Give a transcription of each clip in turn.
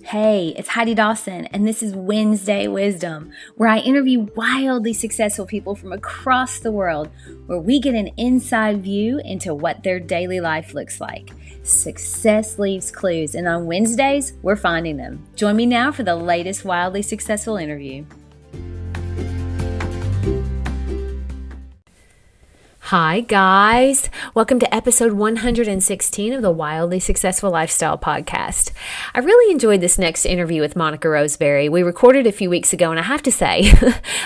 Hey, it's Heidi Dawson, and this is Wednesday Wisdom, where I interview wildly successful people from across the world, where we get an inside view into what their daily life looks like. Success leaves clues, and on Wednesdays, we're finding them. Join me now for the latest wildly successful interview. Hi, guys. Welcome to episode 116 of the Wildly Successful Lifestyle Podcast. I really enjoyed this next interview with Monica Roseberry. We recorded a few weeks ago, and I have to say,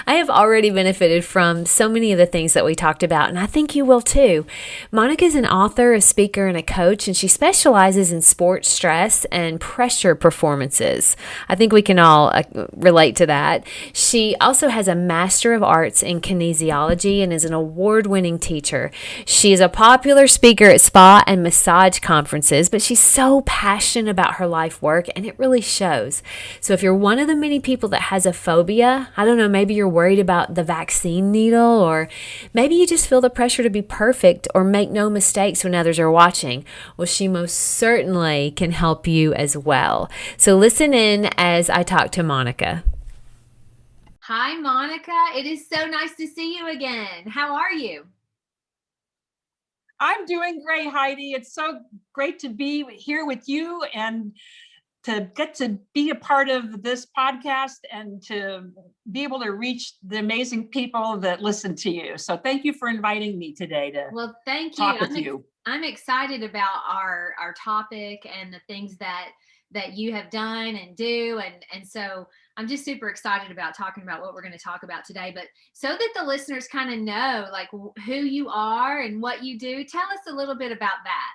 I have already benefited from so many of the things that we talked about, and I think you will too. Monica is an author, a speaker, and a coach, and she specializes in sports stress and pressure performances. I think we can all relate to that. She also has a Master of Arts in Kinesiology and is an award-winning teacher. She is a popular speaker at spa and massage conferences, but she's so passionate about her life work, and it really shows. So if you're one of the many people that has a phobia, I don't know, maybe you're worried about the vaccine needle, or maybe you just feel the pressure to be perfect or make no mistakes when others are watching, well, she most certainly can help you as well. So listen in as I talk to Monica. Hi, Monica. It is so nice to see you again. How are you? I'm doing great, Heidi. It's so great to be here with you and to get to be a part of this podcast and to be able to reach the amazing people that listen to you. So thank you for inviting me today to talk with you. I'm excited about our topic and the things that you have done and do. And so I'm just super excited about talking about what we're going to talk about today. But so that the listeners kind of know like who you are and what you do, tell us a little bit about that.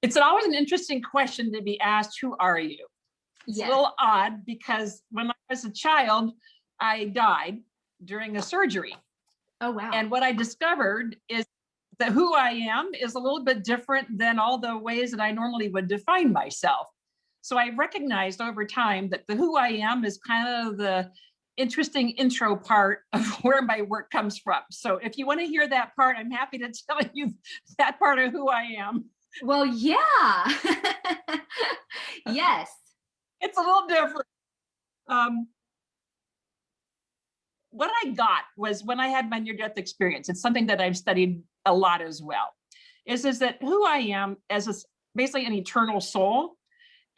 It's always an interesting question to be asked, who are you? It's a little odd because when I was a child, I died during a surgery. Oh, wow. And what I discovered is that who I am is a little bit different than all the ways that I normally would define myself. So I recognized over time that the who I am is kind of the interesting intro part of where my work comes from. So if you want to hear that part, I'm happy to tell you that part of who I am. Well, yeah. Yes. It's a little different. What I got was when I had my near-death experience, it's something that I've studied a lot as well, is that who I am as basically an eternal soul.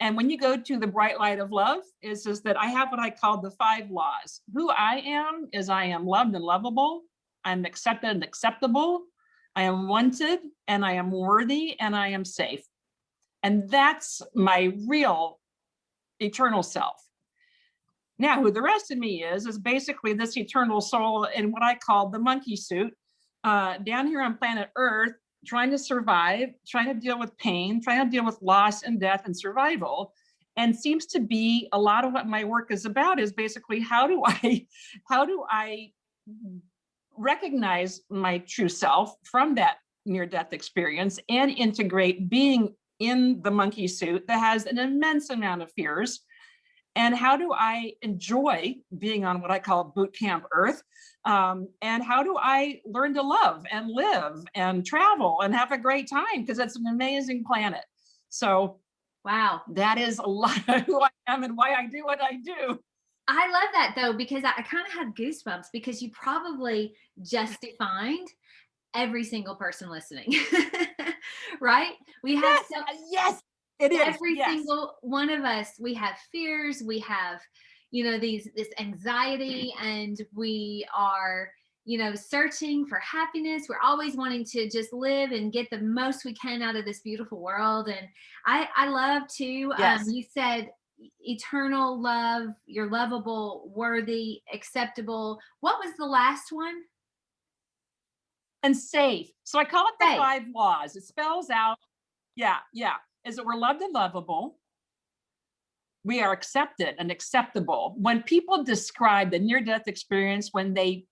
And when you go to the bright light of love, is that I have what I call the 5 laws. Who I am is I am loved and lovable. I'm accepted and acceptable. I am wanted and I am worthy and I am safe. And that's my real eternal self. Now, who the rest of me is basically this eternal soul in what I call the monkey suit, down here on planet Earth, trying to survive, trying to deal with pain, trying to deal with loss and death and survival. And seems to be a lot of what my work is about is basically how do I recognize my true self from that near-death experience and integrate being in the monkey suit that has an immense amount of fears. And how do I enjoy being on what I call boot camp Earth? And how do I learn to love and live and travel and have a great time? Because it's an amazing planet. So, wow, that is a lot of who I am and why I do what I do. I love that though, because I kind of have goosebumps because you probably just defined every single person listening, right? We have yes. It is. Every single one of us, we have fears, we have, this anxiety, and we are, searching for happiness. We're always wanting to just live and get the most we can out of this beautiful world. And I love to, you said eternal love, you're lovable, worthy, acceptable. What was the last one? And safe. So I call it the 5 laws. It spells out, is that we're loved and lovable. We are accepted and acceptable. When people describe the near-death experience, when they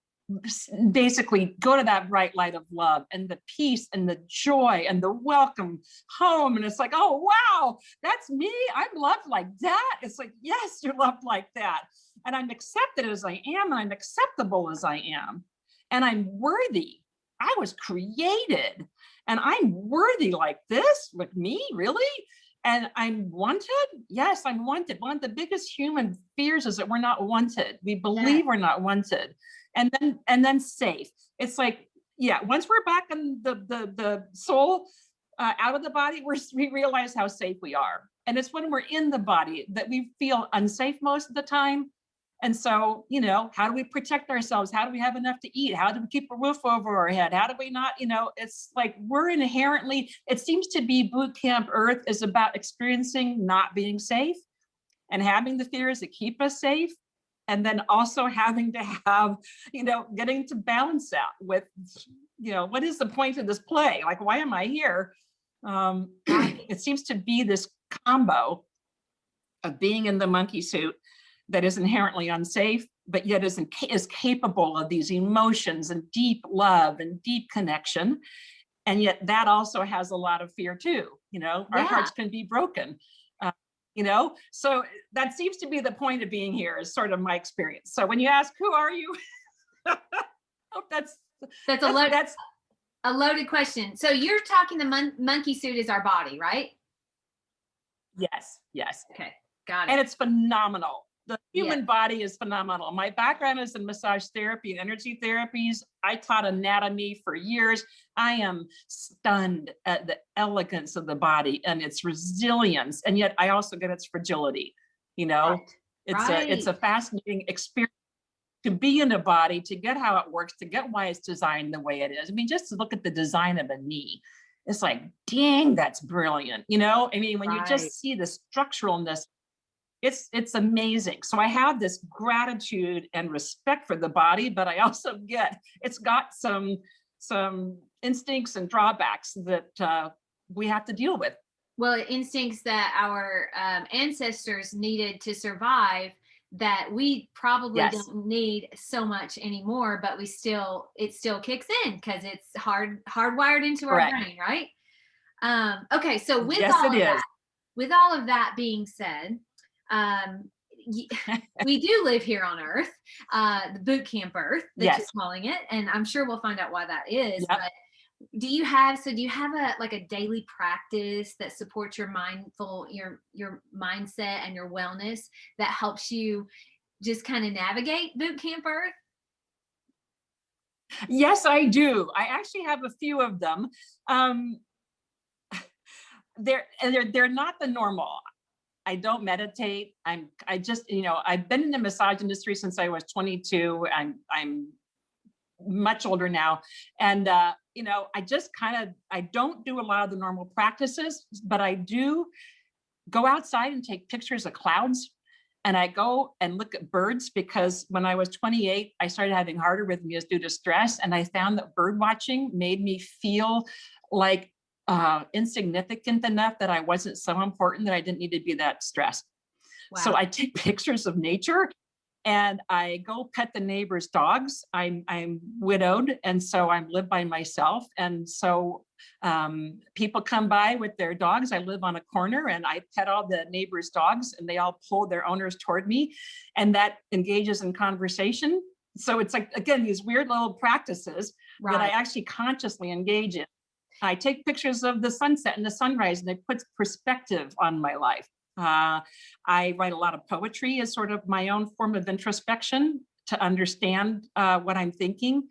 basically go to that bright light of love and the peace and the joy and the welcome home, and it's like, oh, wow, that's me. I'm loved like that. It's like, yes, you're loved like that. And I'm accepted as I am, and I'm acceptable as I am. And I'm worthy. I was created and I'm worthy like this with me, really? And I'm wanted? Yes, I'm wanted. One of the biggest human fears is that we're not wanted. We Yeah. believe we're not wanted. And then safe. It's like, yeah, once we're back in the soul out of the body, we realize how safe we are. And it's when we're in the body that we feel unsafe most of the time. And so, how do we protect ourselves? How do we have enough to eat? How do we keep a roof over our head? How do we not, it's like we're inherently, it seems to be boot camp Earth is about experiencing not being safe and having the fears that keep us safe. And then also having to have, getting to balance out with, what is the point of this play? Like, why am I here? It seems to be this combo of being in the monkey suit that is inherently unsafe, but yet is capable of these emotions and deep love and deep connection. And yet that also has a lot of fear too. Our hearts can be broken. So that seems to be the point of being here, is sort of my experience. So when you ask, who are you? that's a loaded question. So you're talking the monkey suit is our body, right? Yes. Okay, got it. And it's phenomenal. The human body is phenomenal. My background is in massage therapy and energy therapies. I taught anatomy for years. I am stunned at the elegance of the body and its resilience. And yet I also get its fragility. It's a fascinating experience to be in a body, to get how it works, to get why it's designed the way it is. I mean, just to look at the design of a knee, it's like, dang, that's brilliant. When you just see the structuralness, it's amazing. So I have this gratitude and respect for the body, but I also get it's got some instincts and drawbacks that we have to deal with. Well, instincts that our ancestors needed to survive that we probably don't need so much anymore, but it still kicks in because it's hardwired into our brain, right? Okay, so with all of that being said, we do live here on Earth, the boot camp Earth that you're calling it, and I'm sure we'll find out why that is. But do you have a daily practice that supports your mindset and your wellness that helps you just kind of navigate boot camp Earth? Yes, I do. I actually have a few of them. They're not the normal. I don't meditate. I've been in the massage industry since I was 22. I'm much older now. And, I don't do a lot of the normal practices, but I do go outside and take pictures of clouds. And I go and look at birds because when I was 28, I started having heart arrhythmias due to stress. And I found that bird watching made me feel like insignificant enough that I wasn't so important that I didn't need to be that stressed. Wow. So I take pictures of nature and I go pet the neighbor's dogs. I'm widowed, and so I live by myself. And so people come by with their dogs. I live on a corner and I pet all the neighbors' dogs and they all pull their owners toward me, and that engages in conversation. So it's like, again, these weird little practices that I actually consciously engage in. I take pictures of the sunset and the sunrise, and it puts perspective on my life. I write a lot of poetry as sort of my own form of introspection to understand what I'm thinking.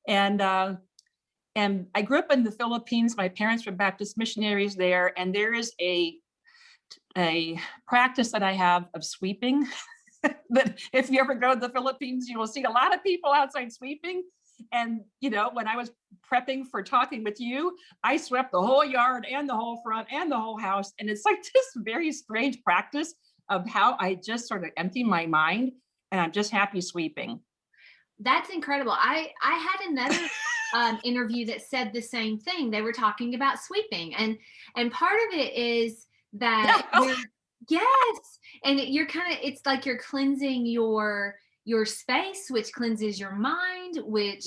And I grew up in the Philippines. My parents were Baptist missionaries there, and there is a practice that I have of sweeping. That if you ever go to the Philippines, you will see a lot of people outside sweeping. And, when I was prepping for talking with you, I swept the whole yard and the whole front and the whole house. And it's like this very strange practice of how I just sort of empty my mind and I'm just happy sweeping. That's incredible. I had another interview that said the same thing. They were talking about sweeping, and part of it is that and it's like you're cleansing your space, which cleanses your mind, which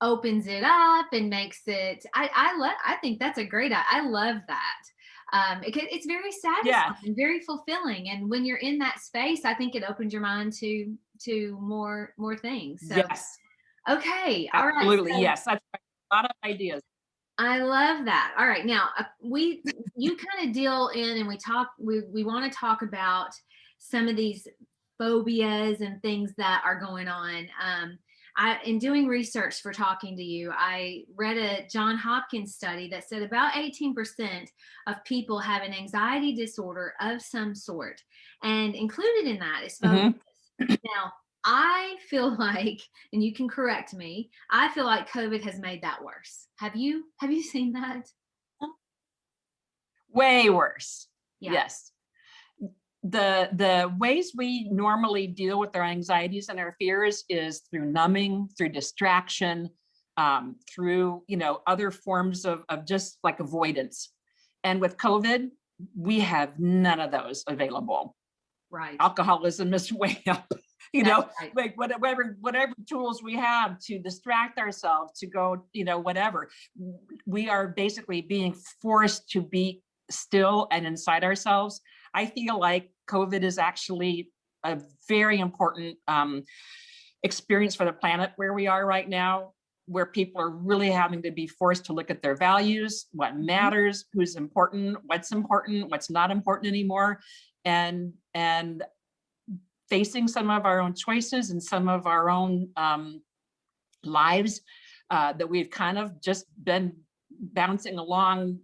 opens it up and makes it. I think that's a great. I love that. It's very satisfying and very fulfilling, and when you're in that space, I think it opens your mind to more things. So, okay, all right. Absolutely, yes. a lot of ideas. I love that. All right. Now, you kind of deal in and we want to talk about some of these phobias and things that are going on. In doing research for talking to you, I read a John Hopkins study that said about 18% of people have an anxiety disorder of some sort. And included in that is phobias. Now, I feel like, and you can correct me, I feel like COVID has made that worse. Have you seen that? Way worse. Yeah. Yes. The ways we normally deal with our anxieties and our fears is through numbing, through distraction, through, other forms of just like avoidance. And with COVID, we have none of those available. Right. Alcoholism is way up. Right. Like whatever tools we have to distract ourselves, to go, whatever. We are basically being forced to be still and inside ourselves. I feel like COVID is actually a very important experience for the planet where we are right now, where people are really having to be forced to look at their values, what matters, what's not important anymore, and facing some of our own choices and some of our own lives that we've kind of just been bouncing along,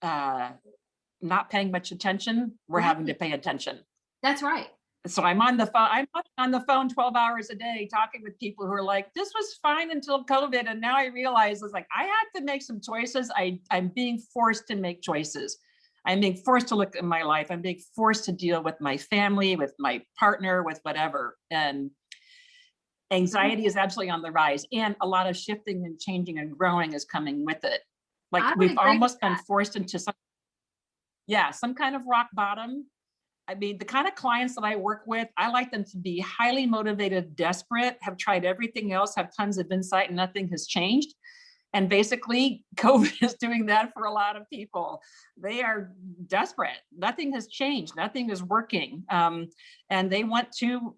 not paying much attention. We're having to pay attention. That's right. So I'm on the phone. I'm on the phone 12 hours a day talking with people who are like, this was fine until COVID. And now I realize it's like, I had to make some choices. I'm being forced to make choices. I'm being forced to look at my life. I'm being forced to deal with my family, with my partner, with whatever. And anxiety is absolutely on the rise. And a lot of shifting and changing and growing is coming with it. Like we've almost been forced into some kind of rock bottom. I mean, the kind of clients that I work with, I like them to be highly motivated, desperate, have tried everything else, have tons of insight, and nothing has changed. And basically, COVID is doing that for a lot of people. They are desperate. Nothing has changed. Nothing is working. And they want to,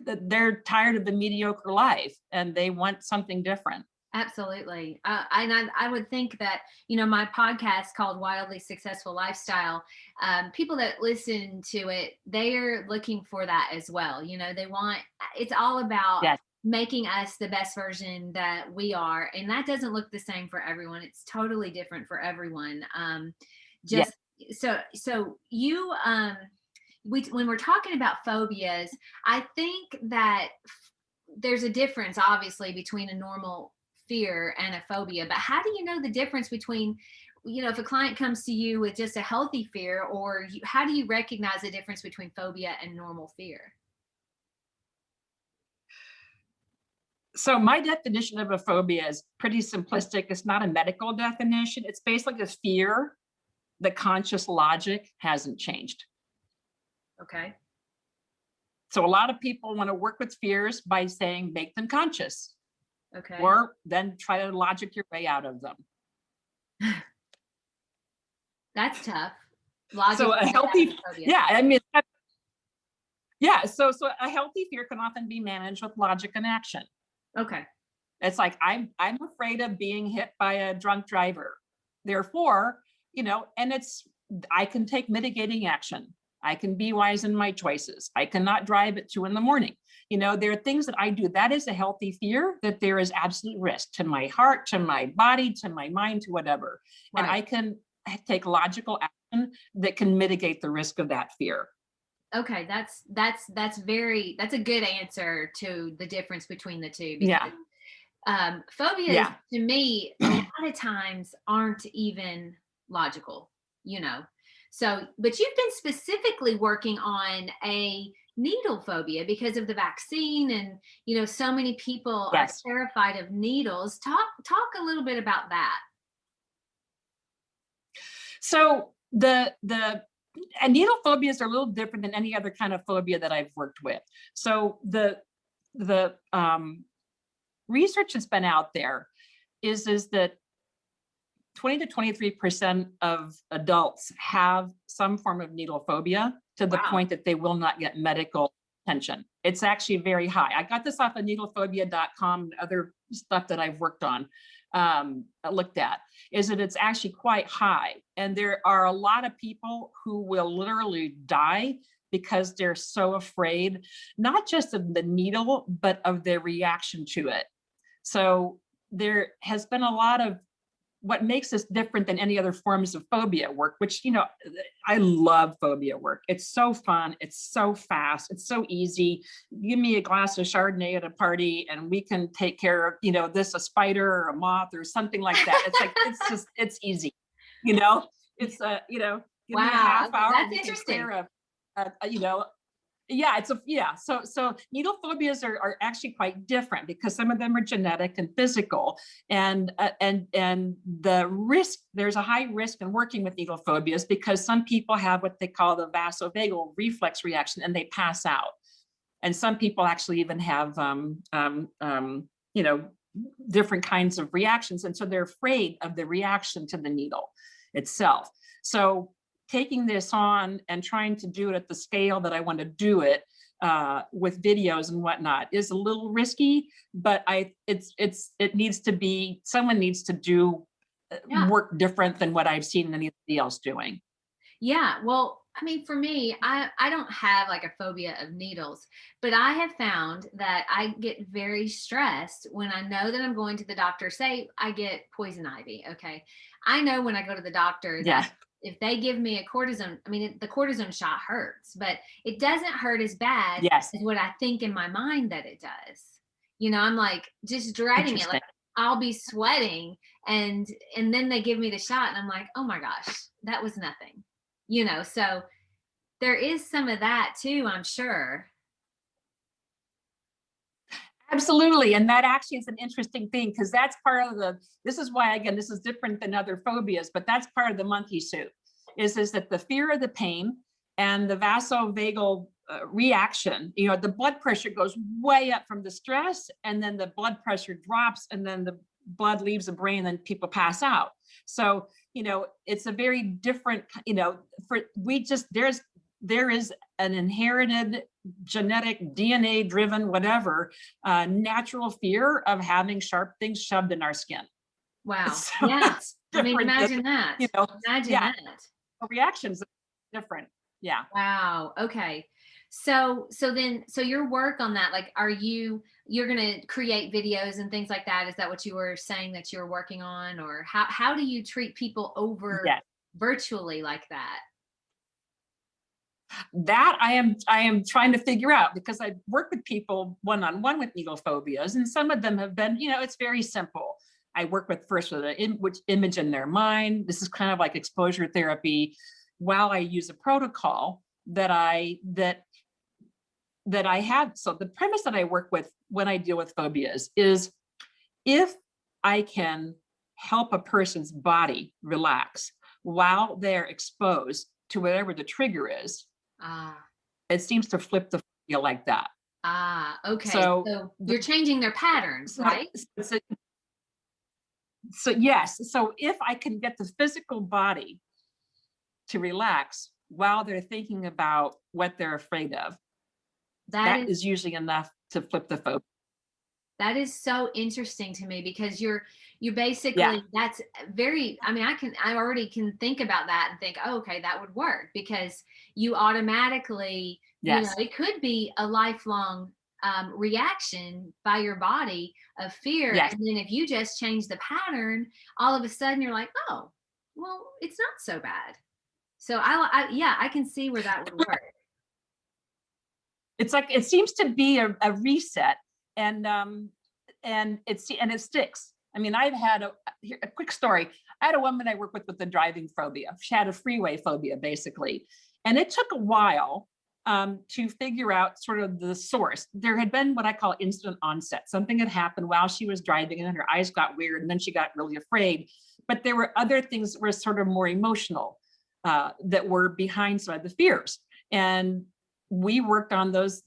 they're tired of the mediocre life and they want something different. Absolutely. And I would think that, my podcast called Wildly Successful Lifestyle, people that listen to it, they're looking for that as well. It's all about making us the best version that we are. And that doesn't look the same for everyone. It's totally different for everyone. So you, when we're talking about phobias, I think that there's a difference, obviously, between a normal fear and a phobia, but how do you know the difference between, if a client comes to you with just a healthy fear, or how do you recognize the difference between phobia and normal fear? So my definition of a phobia is pretty simplistic. It's not a medical definition. It's basically a fear. The conscious logic hasn't changed. Okay. So a lot of people want to work with fears by saying, make them conscious. Okay. Or then try to logic your way out of them. That's tough. Logic. So a healthy, So a healthy fear can often be managed with logic and action. Okay. It's like, I'm afraid of being hit by a drunk driver. Therefore, and I can take mitigating action. I can be wise in my choices. I cannot drive at 2 a.m. There are things that I do. That is a healthy fear, that there is absolute risk to my heart, to my body, to my mind, to whatever. Right. And I can take logical action that can mitigate the risk of that fear. Okay, that's a good answer to the difference between the two. Because, phobias to me a lot of times aren't even logical, So, but you've been specifically working on a needle phobia because of the vaccine, and so many people are terrified of needles. Talk a little bit about that. So and needle phobias are a little different than any other kind of phobia that I've worked with. So the research that's been out there is that 20 to 23% of adults have some form of needle phobia, to the point that they will not get medical attention. It's actually very high. I got this off of needlephobia.com and other stuff that I've worked on, looked at, is that it's actually quite high. And there are a lot of people who will literally die because they're so afraid, not just of the needle, but of their reaction to it. So there has been a lot of what makes this different than any other forms of phobia work, which, I love phobia work. It's so fun. It's so fast. It's so easy. Give me a glass of Chardonnay at a party and we can take care of, a spider or a moth or something like that. It's like, it's easy, it's give me a half hour. That's interesting. So needle phobias are actually quite different because some of them are genetic and physical, and the risk, there's a high risk in working with needle phobias because some people have what they call the vasovagal reflex reaction and they pass out, and some people actually even have different kinds of reactions, and so they're afraid of the reaction to the needle itself. So taking this on and trying to do it at the scale that I want to do it with videos and whatnot is a little risky, but it needs to be, someone needs to do work different than what I've seen anybody else doing. Yeah. Well, I mean, for me, I don't have like a phobia of needles, but I have found that I get very stressed when I know that I'm going to the doctor. Say I get poison ivy. Okay. I know when I go to the doctor that if they give me a cortisone, I mean, the cortisone shot hurts, but it doesn't hurt as bad as what I think in my mind that it does. I'm like just dreading it. Like I'll be sweating and then they give me the shot and I'm like, oh my gosh, that was nothing, so there is some of that too, I'm sure. Absolutely. And that actually is an interesting thing because that's part of this is why, again, this is different than other phobias, but that's part of the monkey soup is that the fear of the pain and the vasovagal reaction, the blood pressure goes way up from the stress and then the blood pressure drops and then the blood leaves the brain and people pass out. So, it's a very different, there is an inherited genetic DNA driven, whatever, natural fear of having sharp things shoved in our skin. Wow. So yeah. I mean, imagine that. Imagine that. Reactions are different. Yeah. Wow. Okay. So your work on that, like, you're going to create videos and things like that. Is that what you were saying that you were working on, or how do you treat people over virtually like that? That I am trying to figure out because I work with people one-on-one with needle phobias, and some of them have been, it's very simple. I work with first with an image in their mind. This is kind of like exposure therapy, while I use a protocol that I have. So the premise that I work with when I deal with phobias is if I can help a person's body relax while they're exposed to whatever the trigger is, it seems to flip the phobia like that. Okay. So you're changing their patterns, right? So yes. So if I can get the physical body to relax while they're thinking about what they're afraid of, that is usually enough to flip the phobia. That is so interesting to me because you're basically, that's very, I mean, I already can think about that and think, oh, okay, that would work because you automatically, it could be a lifelong reaction by your body of fear. And then if you just change the pattern, all of a sudden you're like, oh, well, it's not so bad. So I can see where that would work. It's like, it seems to be a reset. And it sticks. I mean, I've had a quick story. I had a woman I work with the driving phobia. She had a freeway phobia, basically. And it took a while to figure out sort of the source. There had been what I call instant onset. Something had happened while she was driving and her eyes got weird and then she got really afraid. But there were other things that were sort of more emotional that were behind some of the fears. And we worked on those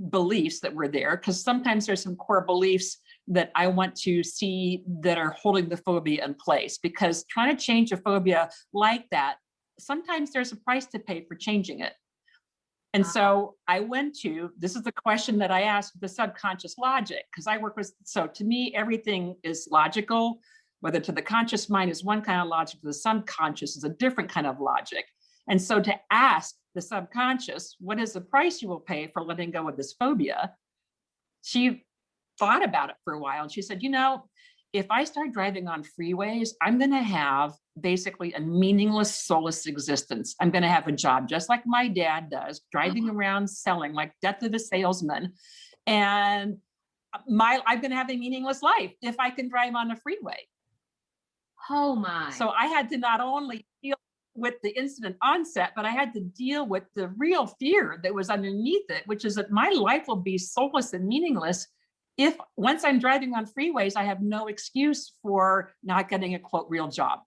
beliefs that were there, because sometimes there's some core beliefs that I want to see that are holding the phobia in place, because trying to change a phobia like that, sometimes there's a price to pay for changing it. And so I went to, this is the question that I asked, the subconscious logic, because I work with, so to me, everything is logical, whether to the conscious mind is one kind of logic, to the subconscious is a different kind of logic. And so to ask the subconscious, what is the price you will pay for letting go of this phobia? She thought about it for a while and she said, if I start driving on freeways, I'm going to have basically a meaningless, soulless existence. I'm going to have a job just like my dad does, driving around selling like death of a salesman. And I'm going to have a meaningless life if I can drive on a freeway. Oh my. So I had to not only deal with the incident onset, but I had to deal with the real fear that was underneath it, which is that my life will be soulless and meaningless if once I'm driving on freeways, I have no excuse for not getting a quote real job.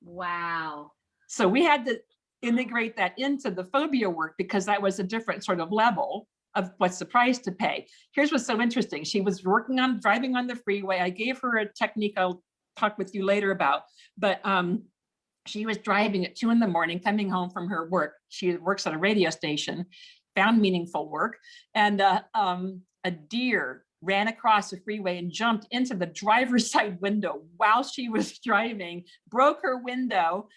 Wow. So we had to integrate that into the phobia work because that was a different sort of level of what's the price to pay. Here's what's so interesting. She was working on driving on the freeway. I gave her a technique I'll talk with you later about, but she was driving at 2 a.m, coming home from her work. She works at a radio station, found meaningful work, and a deer ran across the freeway and jumped into the driver's side window while she was driving, broke her window,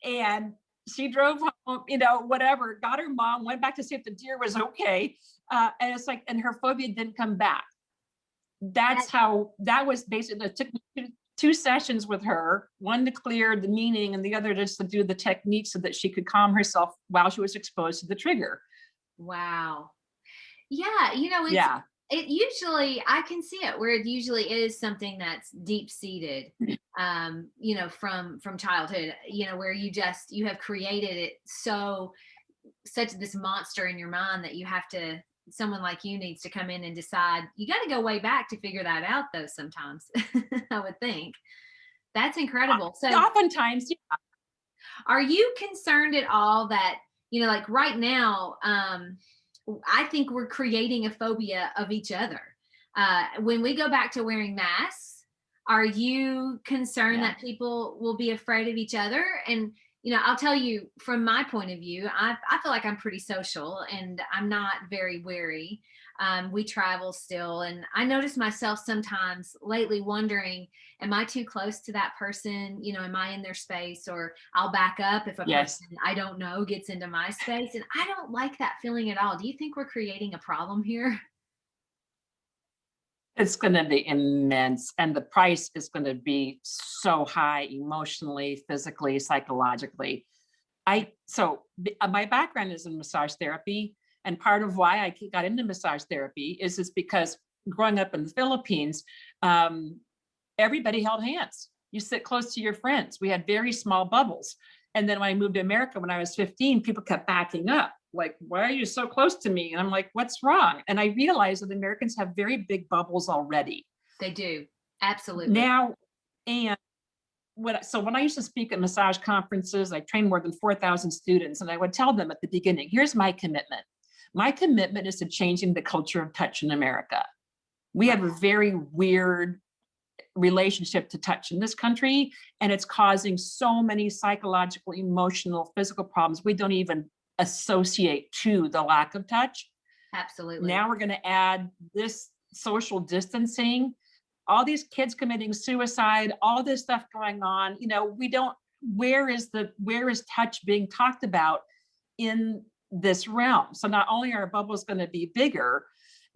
and she drove home, whatever, got her mom, went back to see if the deer was okay. And it's like, and her phobia didn't come back. That was basically, it took me 2 sessions with her, one to clear the meaning and the other just to do the technique so that she could calm herself while she was exposed to the trigger. Wow. Yeah. It usually, I can see it where it usually is something that's deep seated, from childhood, where you have created it such this monster in your mind that someone like you needs to come in and decide. You got to go way back to figure that out though. Sometimes I would think that's incredible. So oftentimes, yeah. Are you concerned at all that, like right now, I think we're creating a phobia of each other. When we go back to wearing masks, are you concerned that people will be afraid of each other? And, I'll tell you from my point of view, I feel like I'm pretty social and I'm not very wary. We travel still. And I notice myself sometimes lately wondering, am I too close to that person? Am I in their space? Or I'll back up if a person I don't know gets into my space. And I don't like that feeling at all. Do you think we're creating a problem here? It's going to be immense. And the price is going to be so high emotionally, physically, psychologically. My background is in massage therapy. And part of why I got into massage therapy is because growing up in the Philippines, everybody held hands. You sit close to your friends. We had very small bubbles. And then when I moved to America, when I was 15, people kept backing up. Like, why are you so close to me? And I'm like, what's wrong? And I realized that Americans have very big bubbles already. They do. Absolutely. Now, and when I used to speak at massage conferences, I trained more than 4,000 students, and I would tell them at the beginning, here's my commitment. My commitment is to changing the culture of touch in America. We have a very weird relationship to touch in this country, and it's causing so many psychological, emotional, physical problems we don't even associate to the lack of touch. Absolutely. Now we're going to add this social distancing, all these kids committing suicide, all this stuff going on. Where is touch being talked about in this realm? So not only are our bubbles going to be bigger,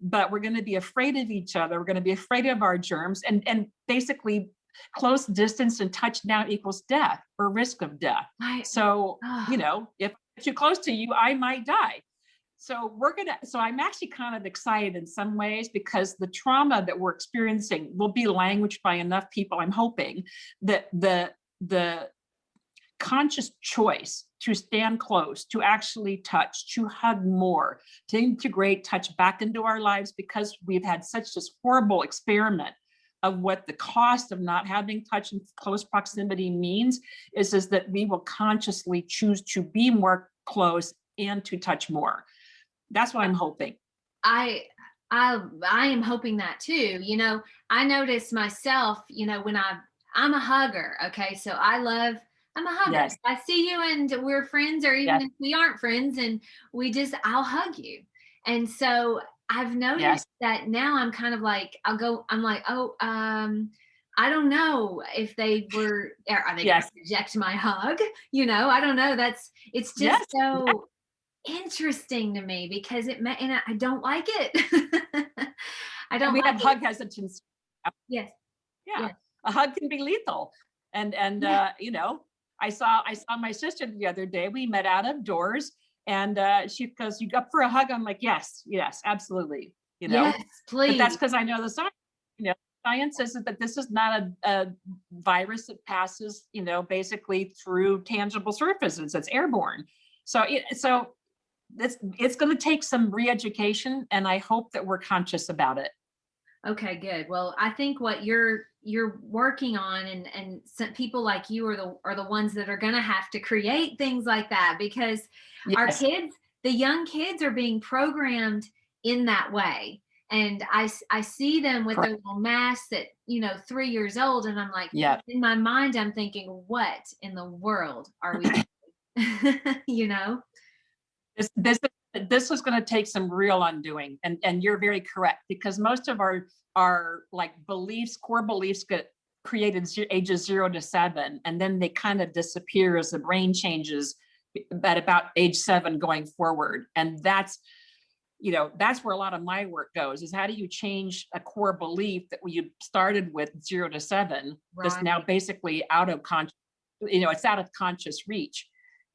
but we're going to be afraid of each other. We're going to be afraid of our germs, and basically close distance and touch now equals death or risk of death. So, if I'm too close to you, I might die. So I'm actually kind of excited in some ways because the trauma that we're experiencing will be languaged by enough people. I'm hoping that the conscious choice to stand close, to actually touch, to hug more, to integrate touch back into our lives, because we've had such this horrible experiment of what the cost of not having touch in close proximity means is that we will consciously choose to be more close and to touch more. That's what I'm hoping. I am hoping that too. I notice myself, when I'm a hugger. Okay. So I love I'm a hugger. Yes. I see you and we're friends, or even Yes. if we aren't friends, and I'll hug you. And so I've Yes. noticed that now I'm kind of like, I'm like, oh, I don't know if are they going to Yes. reject my hug? I don't know. It's just Yes. Yes. so interesting to me because and I don't like it. I And don't we like have it. hug hesitancy. Yes. Yeah. Yes. A hug can be lethal. And Yeah. I saw my sister the other day. We met out of doors and she goes, "You up for a hug?" I'm like, yes, yes, absolutely. Yes, But that's please. because I know the science. Science says that this is not a virus that passes, basically through tangible surfaces. It's airborne. So it's going to take some re-education, and I hope that we're conscious about it. Okay, good. Well, I think what you're working on, and some people like you are the ones that are going to have to create things like that, because our Yes, kids, the young kids, are being programmed in that way. And I see them with their correct. little masks at 3 years old, and I'm like, Yeah. in my mind, I'm thinking, what in the world are we doing? This is going to take some real undoing, and you're very correct, because most of our like core beliefs get created ages 0 to 7, and then they kind of disappear as the brain changes at about age 7 going forward. And that's where a lot of my work goes, is how do you change a core belief that you started with 0 to 7 that's now Right. basically out of it's out of conscious reach.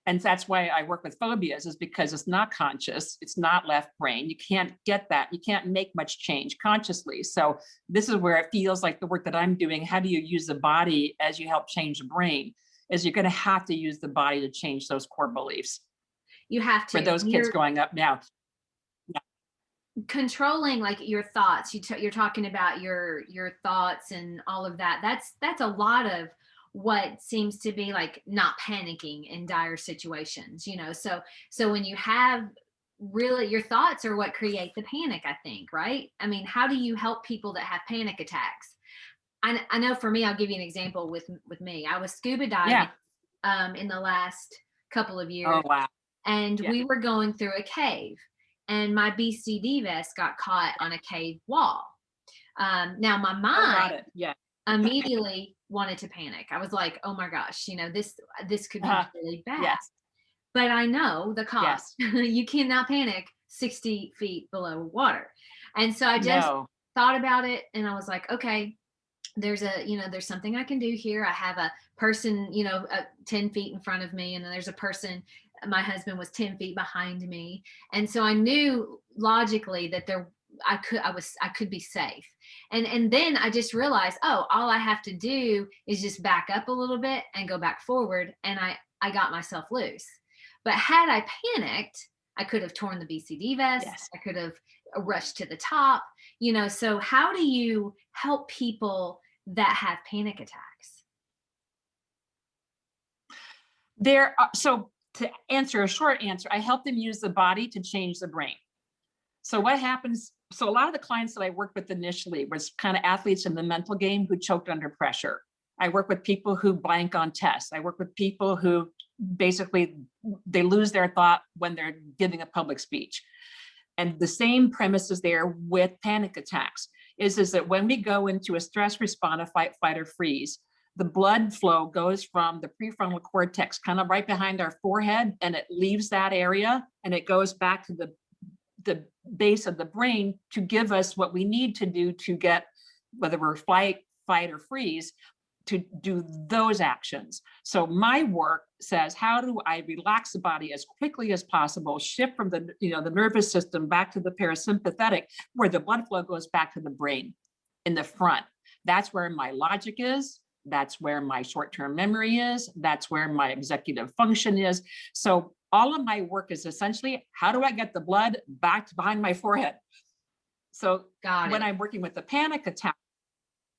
And that's why I work with phobias, is because it's not conscious, it's not left brain. You can't get that. You can't make much change consciously. So this is where it feels like the work that I'm doing, how do you use the body as you help change the brain, is you're going to have to use the body to change those core beliefs You have for to. those kids growing up now. Yeah. Controlling, like, your thoughts. You're talking about your thoughts and all of that. That's a lot of what seems to be like not panicking in dire situations, so when you have, really, your thoughts are what create the panic, I think, right? I mean, how do you help people that have panic attacks? I know, for me, I'll give you an example with me. I was scuba diving Yeah. in the last couple of Oh, years, wow. and Yeah. we were going through a cave, and my BCD vest got caught on a cave wall. Now my Oh, got mind it. Yeah. immediately wanted to panic. I was like, oh my gosh, this could be Uh, really bad. yes. But I know the cost. Yes. You cannot panic 60 feet below water. And so I just No. thought about it, and I was like, okay, there's something I can do here. I have a person, 10 feet in front of me, and then there's a person, my husband was 10 feet behind me. And so I knew logically that I could be safe. And then I just realized, oh, all I have to do is just back up a little bit and go back forward. And I got myself loose. But had I panicked, I could have torn the BCD vest. Yes. I could have rushed to the top. So how do you help people that have panic attacks? So to answer a short answer, I help them use the body to change the brain. So what happens? So a lot of the clients that I worked with initially was kind of athletes in the mental game who choked under pressure. I work with people who blank on tests. I work with people who basically they lose their thought when they're giving a public speech. And the same premise is there with panic attacks, is that when we go into a stress response, a fight, flight, or freeze, the blood flow goes from the prefrontal cortex, kind of right behind our forehead, and it leaves that area, and it goes back to the base of the brain to give us what we need to do to get, whether we're fight, or freeze, to do those actions. So my work says, how do I relax the body as quickly as possible, shift from the nervous system back to the parasympathetic, where the blood flow goes back to the brain in the front. That's where my logic is. That's where my short-term memory is. That's where my executive function is. So all of my work is essentially, how do I get the blood back to behind my forehead? So when I'm working with the panic attack,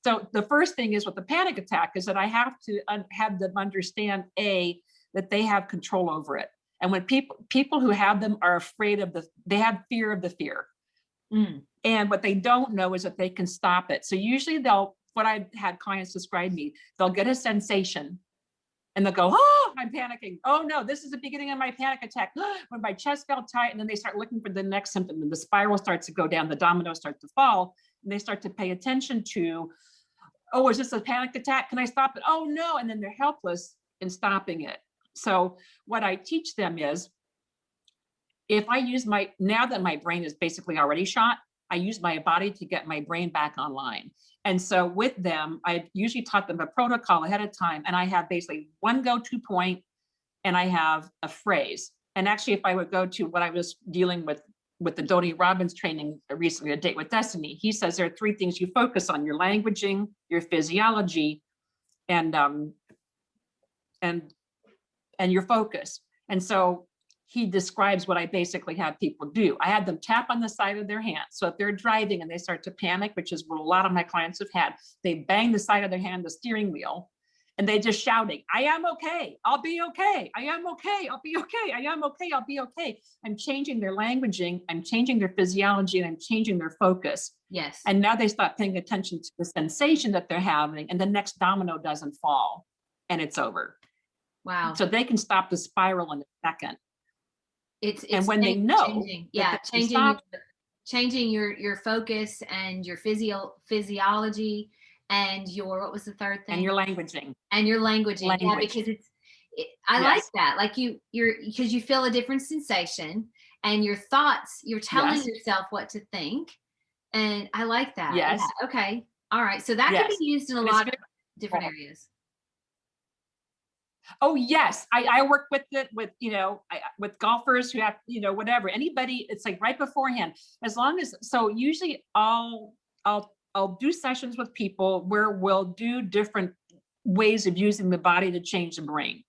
so the first thing is with the panic attack is that I have to have them understand, that they have control over it. And when people who have them are afraid of they have fear of the fear. Mm. And what they don't know is that they can stop it. So usually what I've had clients describe me, they'll get a sensation And they'll go, oh, I'm panicking. Oh no, this is the beginning of my panic attack. When my chest felt tight, and then they start looking for the next symptom, and the spiral starts to go down, the dominoes start to fall, and they start to pay attention to, oh, is this a panic attack? Can I stop it? Oh no, and then they're helpless in stopping it. So what I teach them is, if I use now that my brain is basically already shot, I use my body to get my brain back online. And so with them, I usually taught them a protocol ahead of time. And I have basically one go-to point, and I have a phrase. And actually, if I would go to what I was dealing with the Tony Robbins training recently, A Date with Destiny, he says there are 3 things you focus on: your languaging, your physiology, and your focus. And so he describes what I basically have people do. I had them tap on the side of their hand. So if they're driving and they start to panic, which is what a lot of my clients have had, they bang the side of their hand, the steering wheel, and they just shouting, I am okay, I'll be okay, I am okay, I'll be okay, I am okay, I'll be okay. I'm changing their languaging, I'm changing their physiology, and I'm changing their focus. Yes. And now they stop paying attention to the sensation that they're having, and the next domino doesn't fall, and it's over. Wow. So they can stop the spiral in a second. It's and when they know, changing, changing your focus and your physiology and your, what was the third thing? And your languaging. Yeah, because I like that. Like because you feel a different sensation, and your thoughts, you're telling yourself what to think. And I like that. Yes. Yeah, okay. All right. So that can be used in a lot of different areas. Oh yes, I work with it with with golfers who have whatever, anybody. It's like right beforehand, as long as, so usually I'll do sessions with people where we'll do different ways of using the body to change the brain.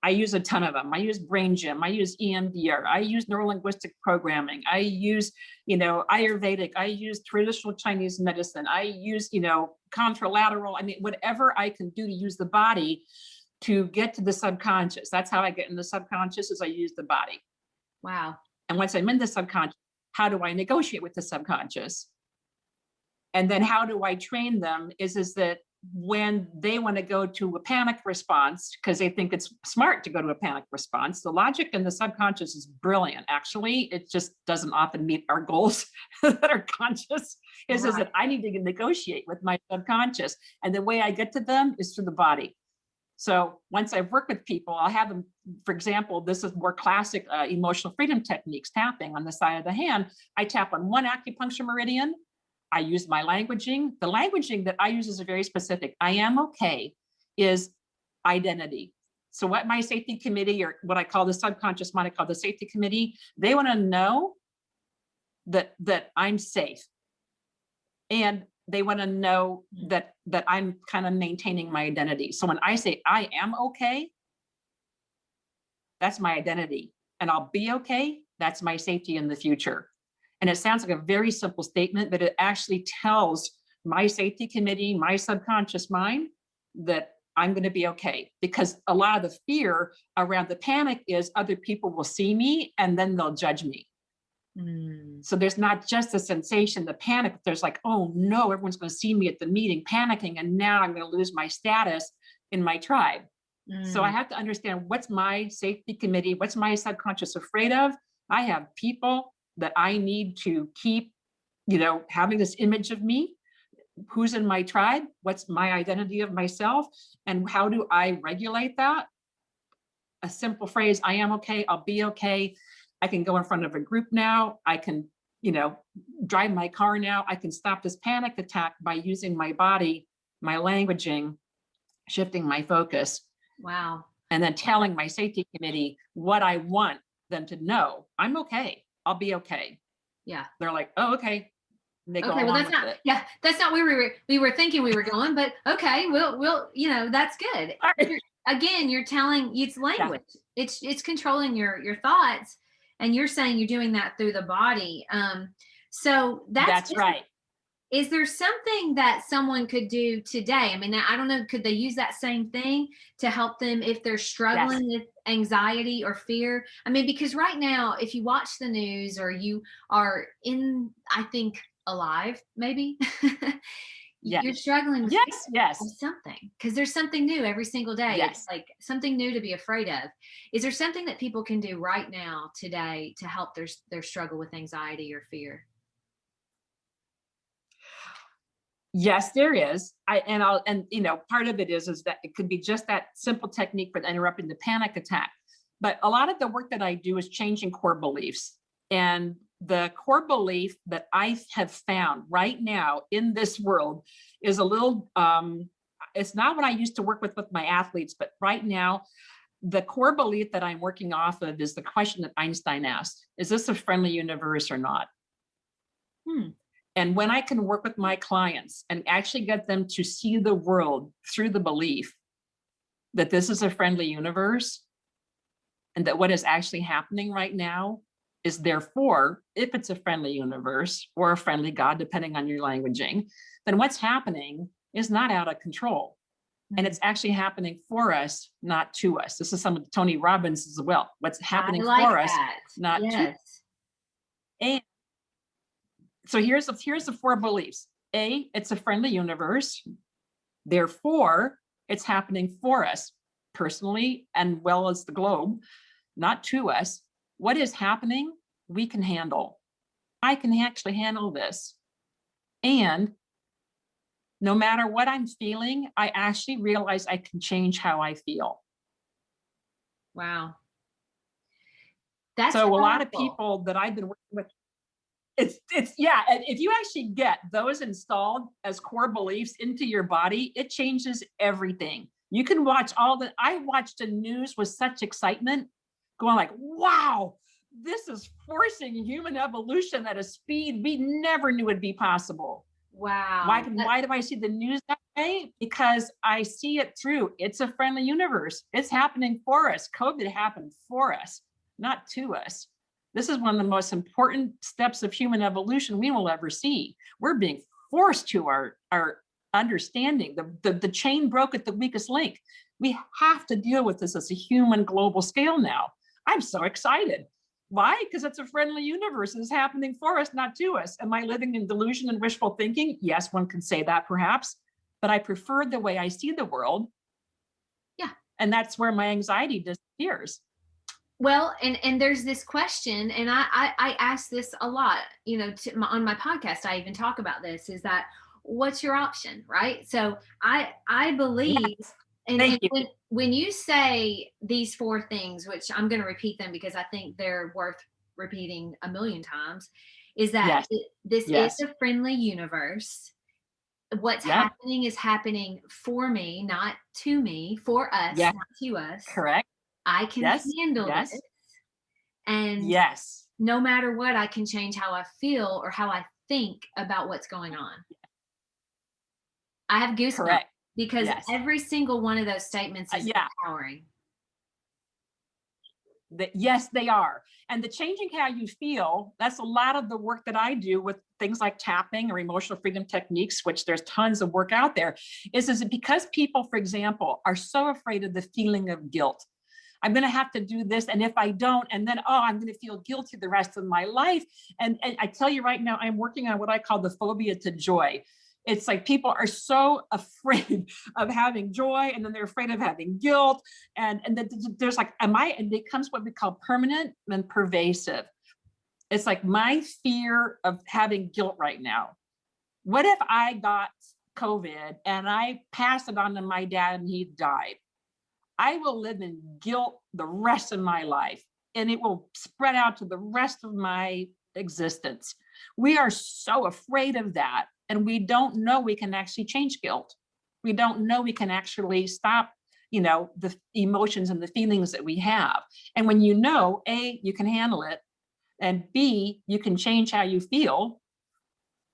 I use a ton of them. I use brain gym, I use EMDR, I use neurolinguistic programming, I use Ayurvedic, I use traditional Chinese medicine, I use contralateral. I mean, whatever I can do to use the body to get to the subconscious. That's how I get in the subconscious, is I use the body. Wow. And once I'm in the subconscious, how do I negotiate with the subconscious? And then how do I train them is that when they want to go to a panic response, because they think it's smart to go to a panic response, the logic in the subconscious is brilliant. Actually, it just doesn't often meet our goals that are conscious, is that I need to negotiate with my subconscious. And the way I get to them is through the body. So once I've worked with people, I'll have them, for example, this is more classic emotional freedom techniques, tapping on the side of the hand. I tap on one acupuncture meridian. I use my languaging. The languaging that I use is very specific. I am okay is identity. So what my safety committee, or what I call the subconscious mind, I call the safety committee, they want to know that I'm safe. And they want to know that I'm kind of maintaining my identity. So when I say I am okay, that's my identity. And I'll be okay, that's my safety in the future. And it sounds like a very simple statement, but it actually tells my safety committee, my subconscious mind, that I'm going to be okay. Because a lot of the fear around the panic is other people will see me and then they'll judge me. So there's not just the sensation, the panic, there's like, oh no, everyone's going to see me at the meeting panicking, and now I'm going to lose my status in my tribe. So I have to understand, what's my safety committee, what's my subconscious afraid of? I have people that I need to keep, having this image of me, who's in my tribe, what's my identity of myself, and how do I regulate that? A simple phrase, I am okay, I'll be okay. I can go in front of a group now. I can, drive my car now. I can stop this panic attack by using my body, my languaging, shifting my focus. Wow. And then telling my safety committee what I want them to know. I'm okay. I'll be okay. Yeah. They're like, oh, okay. And they go well, that's not, that's not where we were thinking we were going, but okay, we'll, that's good. Again, you're telling, it's language. Yeah. It's controlling your thoughts. And you're saying you're doing that through the body. So that's right. Is there something that someone could do today? I mean, I don't know, could they use that same thing to help them if they're struggling with anxiety or fear? I mean, because right now, if you watch the news or you are alive, maybe, Yes. You're struggling with Yes, yes. something, because there's something new every single day. Yes. It's like something new to be afraid of. Is there something that people can do right now today to help their struggle with anxiety or fear? Yes, there is. Part of it is that it could be just that simple technique for interrupting the panic attack. But a lot of the work that I do is changing core beliefs. And the core belief that I have found right now in this world is a little, it's not what I used to work with my athletes, but right now, the core belief that I'm working off of is the question that Einstein asked: is this a friendly universe or not? And when I can work with my clients and actually get them to see the world through the belief that this is a friendly universe and that what is actually happening right now is therefore, if it's a friendly universe or a friendly God, depending on your languaging, then what's happening is not out of control. And it's actually happening for us, not to us. This is some of Tony Robbins as well. What's happening for us, not to us. And so here's the four beliefs. A, it's a friendly universe. Therefore, it's happening for us personally and well as the globe, not to us. What is happening, we can handle. I can actually handle this. And no matter what I'm feeling, I actually realize I can change how I feel. Wow. That's so powerful. A lot of people that I've been working with, it's yeah. And if you actually get those installed as core beliefs into your body, it changes everything. You can watch I watched the news with such excitement, going like, wow, this is forcing human evolution at a speed we never knew would be possible. Wow. Why do I see the news that way? Because I see it through. It's a friendly universe. It's happening for us. COVID happened for us, not to us. This is one of the most important steps of human evolution we will ever see. We're being forced to our understanding. The chain broke at the weakest link. We have to deal with this as a human global scale now. I'm so excited. Why? Because it's a friendly universe. It's happening for us, not to us. Am I living in delusion and wishful thinking? Yes, one can say that perhaps, but I prefer the way I see the world. Yeah. And that's where my anxiety disappears. Well, and there's this question, and I ask this a lot, on my podcast, I even talk about this, is that what's your option, right? So I believe, yes. And when you say these four things, which I'm going to repeat them because I think they're worth repeating a million times, is that this is a friendly universe. What's happening is happening for me, not to me, for us, not to us. Correct. I can handle this. And no matter what, I can change how I feel or how I think about what's going on. I have goosebumps because every single one of those statements is empowering. Yes, they are. And the changing how you feel, that's a lot of the work that I do with things like tapping or emotional freedom techniques, which there's tons of work out there, is it because people, for example, are so afraid of the feeling of guilt. I'm going to have to do this. And if I don't, and then, I'm going to feel guilty the rest of my life. And I tell you right now, I'm working on what I call the phobia to joy. It's like people are so afraid of having joy, and then they're afraid of having guilt. And there's like, and it becomes what we call permanent and pervasive. It's like my fear of having guilt right now. What if I got COVID and I passed it on to my dad and he died? I will live in guilt the rest of my life, and it will spread out to the rest of my existence. We are so afraid of that, and we don't know we can actually change guilt. We don't know we can actually stop, the emotions and the feelings that we have. And when A, you can handle it, and B, you can change how you feel,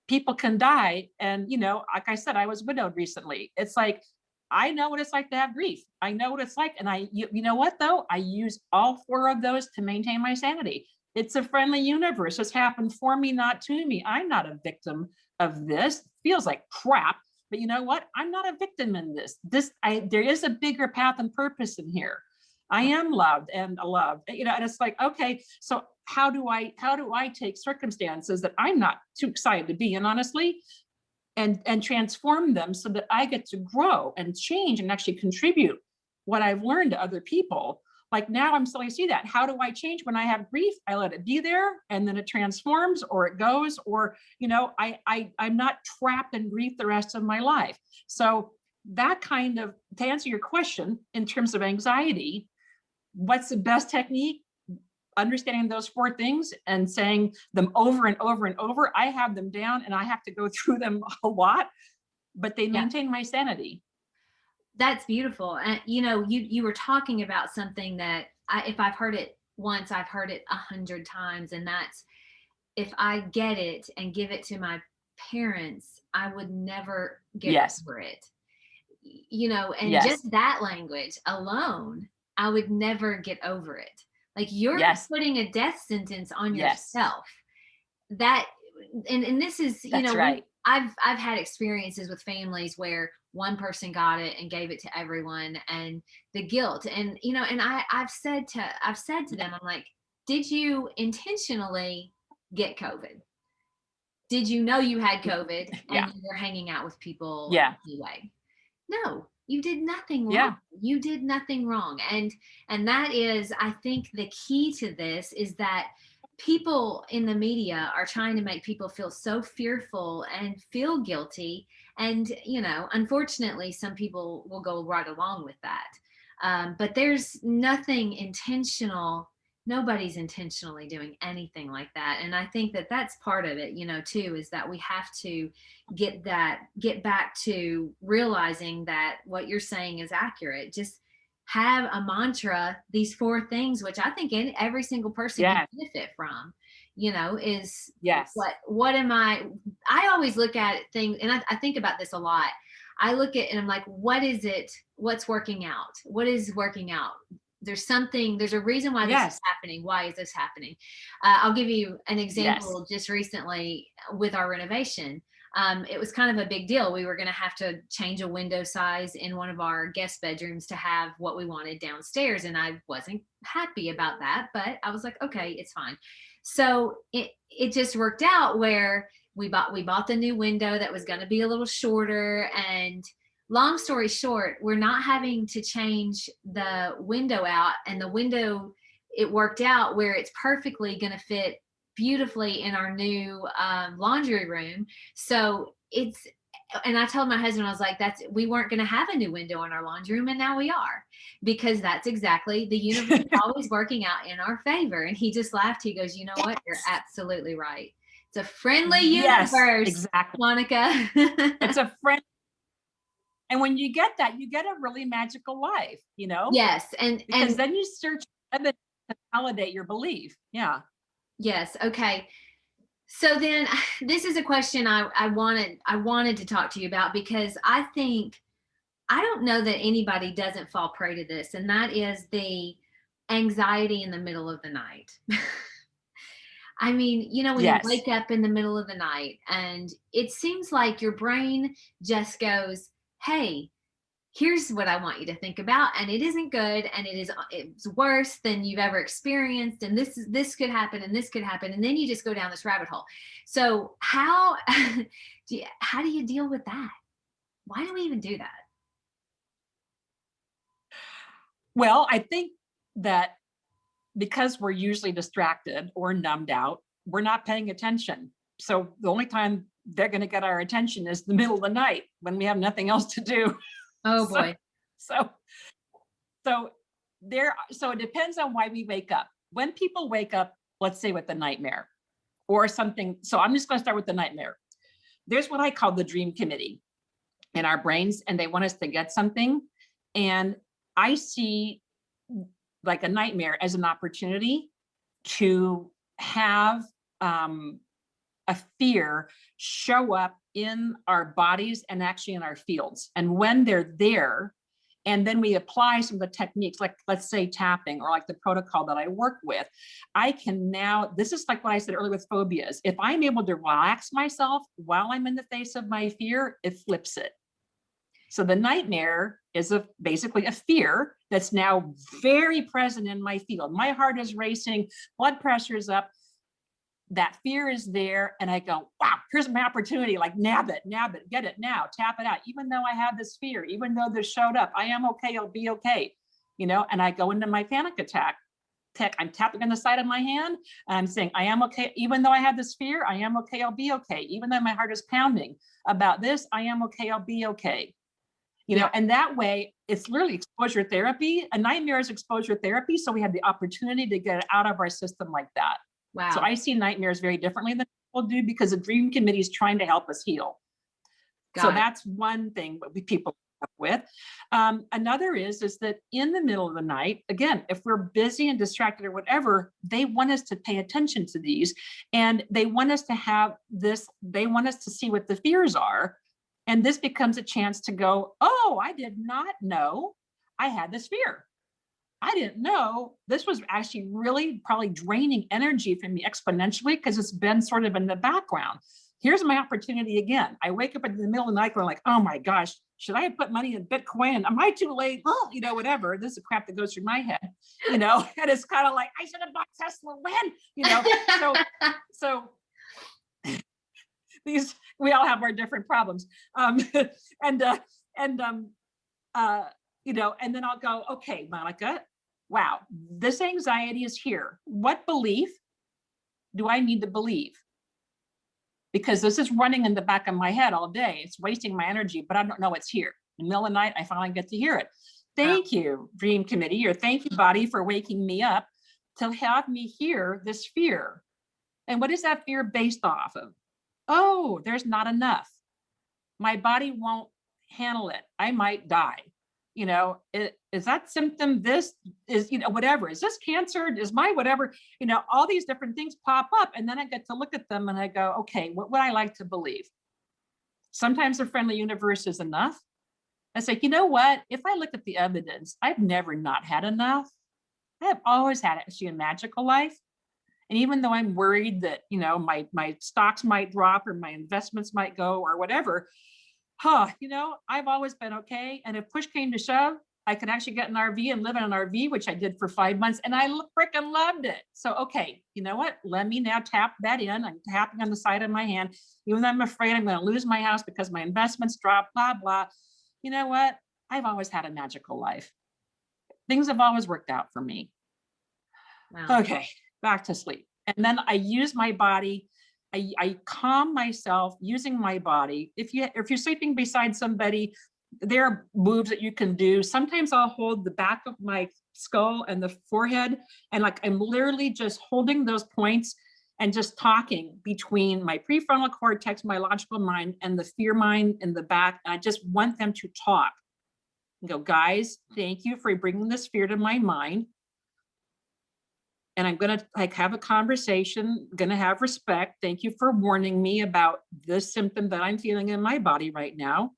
people can die. And, like I said, I was widowed recently. It's like, I know what it's like to have grief. I know what it's like. And you know what though? I use all four of those to maintain my sanity. It's a friendly universe. It's happened for me, not to me. I'm not a victim of this. It feels like crap, but you know what? I'm not a victim in this. There is a bigger path and purpose in here. I am loved and and it's like, okay, so how do I take circumstances that I'm not too excited to be in, honestly, and transform them so that I get to grow and change and actually contribute what I've learned to other people. Like now I'm starting to see that. How do I change when I have grief? I let it be there and then it transforms or it goes, or, I'm not trapped in grief the rest of my life. So that kind of, to answer your question in terms of anxiety, what's the best technique? Understanding those 4 things and saying them over and over and over. I have them down and I have to go through them a lot, but they maintain my sanity. That's beautiful. And you were talking about something that if I've heard it once, I've heard it 100 times. And that's, if I get it and give it to my parents, I would never get over it. And just that language alone, I would never get over it. Like you're putting a death sentence on yourself. That, and this is, right. I've had experiences with families where one person got it and gave it to everyone, and the guilt, and and I've said to them, I'm like, did you intentionally get COVID? Did you know you had COVID and you were hanging out with people anyway? No, you did nothing wrong. You did nothing wrong. And that is, I think the key to this is that people in the media are trying to make people feel so fearful and feel guilty. And, unfortunately, some people will go right along with that. But there's nothing intentional. Nobody's intentionally doing anything like that. And I think that that's part of it, too, is that we have to get back to realizing that what you're saying is accurate. Just have a mantra, these 4 things, which I think every single person can benefit from, is what am I always look at things, and I think about this a lot. I look at, and I'm like, what is it? What's working out? What is working out? There's a reason why this is happening. Why is this happening? I'll give you an example. Just recently with our renovation, it was kind of a big deal. We were going to have to change a window size in one of our guest bedrooms to have what we wanted downstairs. And I wasn't happy about that, but I was like, okay, it's fine. So it just worked out where we bought the new window that was going to be a little shorter, and long story short, we're not having to change the window out, and the window, it worked out where it's perfectly going to fit beautifully in our new laundry room. So and I told my husband, I was like, we weren't going to have a new window in our laundry room, and now we are, because that's exactly, the universe always working out in our favor. And he just laughed. He goes, you know what? You're absolutely right. It's a friendly universe, exactly. Monica. It's a friend. And when you get that, you get a really magical life, Yes. Because then you search evidence to validate your belief. Yeah. Yes. Okay. So then this is a question I wanted to talk to you about, because I don't know that anybody doesn't fall prey to this. And that is the anxiety in the middle of the night. I mean, when you wake up in the middle of the night and it seems like your brain just goes, hey, here's what I want you to think about, and it isn't good, and it's worse than you've ever experienced, and this could happen, and this could happen, and then you just go down this rabbit hole. So how do you deal with that? Why do we even do that? Well, I think that because we're usually distracted or numbed out, we're not paying attention. So the only time they're going to get our attention is the middle of the night when we have nothing else to do. Oh boy. So it depends on why we wake up. When people wake up, let's say with a nightmare or something. So I'm just going to start with the nightmare. There's what I call the dream committee in our brains, and they want us to get something. And I see like a nightmare as an opportunity to have a fear show up in our bodies and actually in our fields. And when they're there, and then we apply some of the techniques, like let's say tapping, or like the protocol that I work with, I can now, this is like what I said earlier with phobias. If I'm able to relax myself while I'm in the face of my fear, it flips it. So the nightmare is basically a fear that's now very present in my field. My heart is racing, blood pressure is up. that fear is there. And I go, wow, here's my opportunity. Like, nab it, get it now, tap it out. Even though I have this fear, even though this showed up, I am okay. I'll be okay. And I go into my panic attack. I'm tapping on the side of my hand and I'm saying, I am okay. Even though I have this fear, I am okay. I'll be okay. Even though my heart is pounding about this, I am okay. I'll be okay. And that way it's literally exposure therapy. A nightmare is exposure therapy. So we have the opportunity to get it out of our system like that. Wow. So I see nightmares very differently than people do because the dream committee is trying to help us heal. So that's one thing people up with. Another is that in the middle of the night, again, if we're busy and distracted or whatever, they want us to pay attention to these, and they want us to have this, they want us to see what the fears are. And this becomes a chance to go, oh, I did not know I had this fear. I didn't know this was actually really probably draining energy from me exponentially because it's been sort of in the background. Here's my opportunity again. I wake up in the middle of the night going like, oh my gosh, should I have put money in Bitcoin? Am I too late? Oh, whatever. This is crap that goes through my head, and it's kind of like, I should have bought Tesla when, so these, we all have our different problems. And then I'll go, okay, Monica, wow, this anxiety is here. What belief do I need to believe? Because this is running in the back of my head all day. It's wasting my energy, but I don't know it's here. In the middle of the night, I finally get to hear it. Thank you, Dream Committee, or thank you, body, for waking me up to have me hear this fear. And what is that fear based off of? Oh, there's not enough. My body won't handle it. I might die. Is that symptom, this is, whatever, is this cancer, is my whatever, all these different things pop up. And then I get to look at them and I go, okay, what would I like to believe? Sometimes the friendly universe is enough. I say, you know what, if I look at the evidence, I've never not had enough. I have always had actually a magical life. And even though I'm worried that, my stocks might drop or my investments might go or whatever, I've always been okay. And if push came to shove, I could actually get an RV and live in an RV, which I did for 5 months. And I freaking loved it. So, okay, you know what? Let me now tap that in. I'm tapping on the side of my hand. Even though I'm afraid I'm going to lose my house because my investments drop, blah, blah. You know what? I've always had a magical life. Things have always worked out for me. Wow. Okay, back to sleep. And then I use my body. I calm myself using my body. If you're sleeping beside somebody, there are moves that you can do. Sometimes I'll hold the back of my skull and the forehead, and like I'm literally just holding those points and just talking between my prefrontal cortex, my logical mind, and the fear mind in the back. And I just want them to talk and go, guys, thank you for bringing this fear to my mind. And I'm going to have a conversation, going to have respect. Thank you for warning me about this symptom that I'm feeling in my body right now.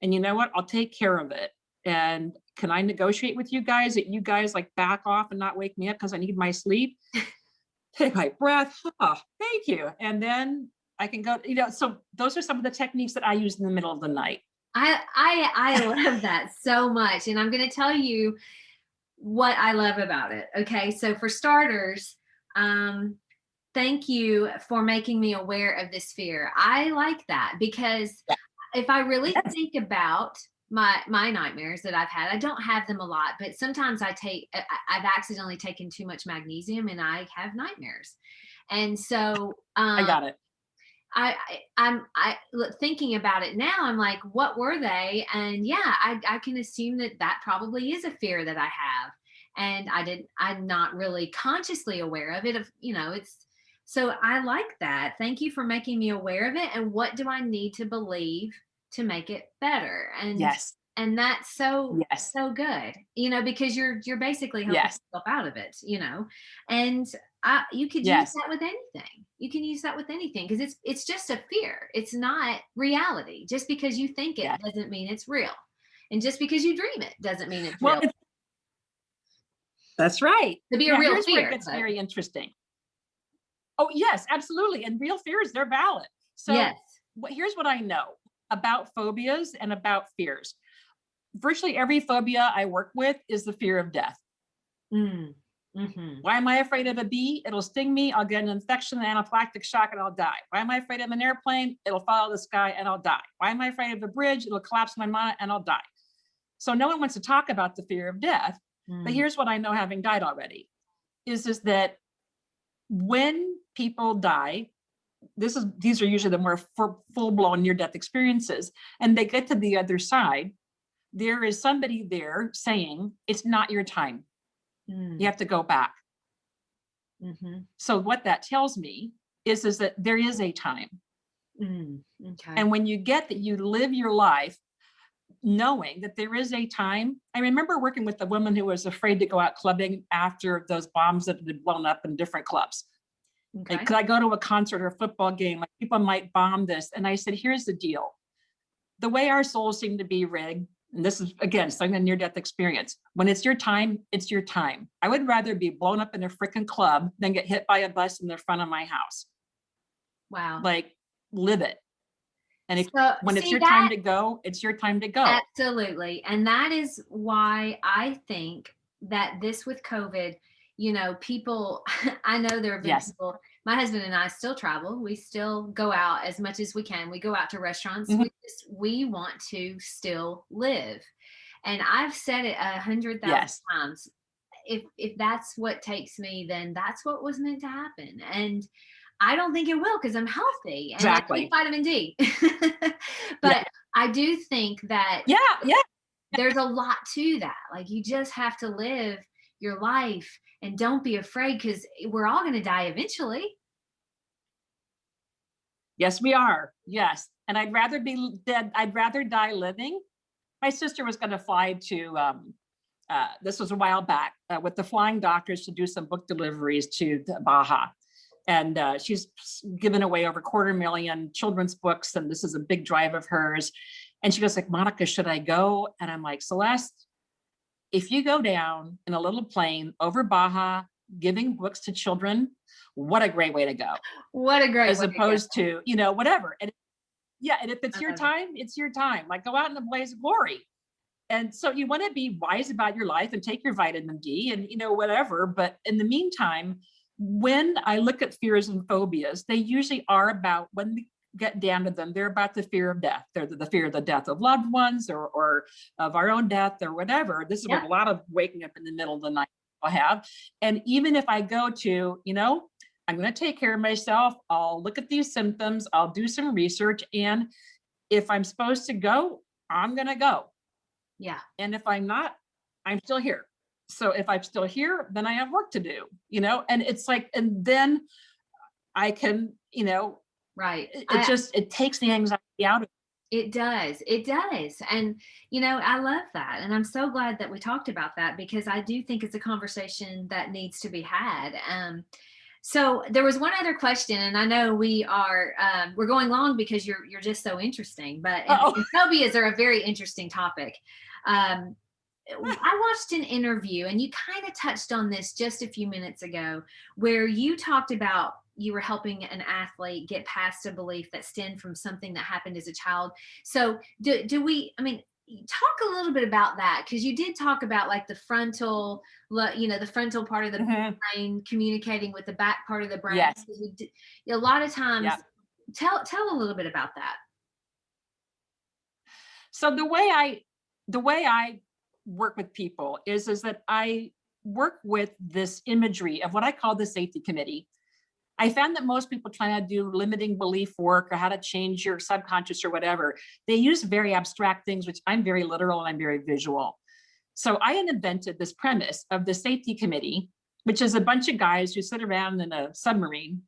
And you know what? I'll take care of it. And can I negotiate with you guys that you guys like back off and not wake me up because I need my sleep? Take my breath. Oh, thank you. And then I can go, so those are some of the techniques that I use in the middle of the night. I love that so much. And I'm going to tell you what I love about it. Okay. So for starters, thank you for making me aware of this fear. I like that because if I really think about my nightmares that I've had, I don't have them a lot, but sometimes I've accidentally taken too much magnesium and I have nightmares. And so, I got it. I'm thinking about it now. I'm like, what were they? And I can assume that probably is a fear that I have. And I'm not really consciously aware of it. So I like that. Thank you for making me aware of it. And what do I need to believe to make it better? And yes. And that's so good, because you're basically helping yourself out of it, and you could use that with anything. You can use that with anything because it's just a fear. It's not reality. Just because you think it doesn't mean it's real. And just because you dream it doesn't mean it's real. That's right. To be a real here's fear. Where it gets very interesting. Oh, yes, absolutely. And real fears, they're valid. So here's what I know about phobias and about fears. Virtually every phobia I work with is the fear of death. Why am I afraid of a bee? It'll sting me. I'll get an infection, an anaphylactic shock, and I'll die. Why am I afraid of an airplane? It'll fall out of the sky and I'll die. Why am I afraid of a bridge? It'll collapse my mind and I'll die. So no one wants to talk about the fear of death. But here's what I know, having died already, is that when people die, these are usually the more full-blown near-death experiences, and they get to the other side, there is somebody there saying, it's not your time. You have to go back. So what that tells me is that there is a time. Okay. And when you get that, you live your life knowing that there is a time. I remember working with a woman who was afraid to go out clubbing after those bombs that had blown up in different clubs. Okay. Like, could I go to a concert or a football game? Like, people might bomb this. And I said, here's the deal. The way our souls seem to be rigged, and this is, again, something a near-death experience. When it's your time, it's your time. I would rather be blown up in a freaking club than get hit by a bus in the front of my house. Wow. Like, live it. And when it's your time to go, it's your time to go. Absolutely. And that is why I think that this with COVID, people, I know there have been people, my husband and I still travel. We still go out as much as we can. We go out to restaurants. We want to still live. And I've said it 100,000 times. If that's what takes me, then that's what was meant to happen. And I don't think it will, because I'm healthy and I take vitamin D. But I do think that there's a lot to that. Like, you just have to live your life and don't be afraid, because we're all going to die eventually. Yes, we are. Yes. And I'd rather be dead. I'd rather die living. My sister was going to fly to, this was a while back, with the flying doctors to do some book deliveries to Baja. And she's given away over 250,000 children's books. And this is a big drive of hers. And she goes like, Monica, should I go? And I'm like, Celeste, if you go down in a little plane over Baja, giving books to children, what a great way to go. What a great way. As opposed to, whatever. And and if it's your time, it's your time. Like, go out in a blaze of glory. And so you want to be wise about your life and take your vitamin D and, whatever. But in the meantime, when I look at fears and phobias, they usually are about, when we get down to them, they're about the fear of death. They're the fear of the death of loved ones or of our own death or whatever. This is what a lot of waking up in the middle of the night will have. And even if I go to, I'm going to take care of myself. I'll look at these symptoms. I'll do some research. And if I'm supposed to go, I'm going to go. Yeah. And if I'm not, I'm still here. So if I'm still here, then I have work to do, and it's like, and then I can, right. It takes the anxiety out of it. It does. It does. And, I love that. And I'm so glad that we talked about that, because I do think it's a conversation that needs to be had. So there was one other question, and I know we're going long because you're just so interesting, but and phobias are a very interesting topic. I watched an interview, and you kind of touched on this just a few minutes ago, where you talked about you were helping an athlete get past a belief that stemmed from something that happened as a child. So talk a little bit about that, because you did talk about like the frontal, the frontal part of the brain communicating with the back part of the brain. Yes. A lot of times, tell a little bit about that. So the way I work with people is that I work with this imagery of what I call the safety committee. I found that most people trying to do limiting belief work or how to change your subconscious or whatever, they use very abstract things, which I'm very literal and I'm very visual. So I had invented this premise of the safety committee, which is a bunch of guys who sit around in a submarine.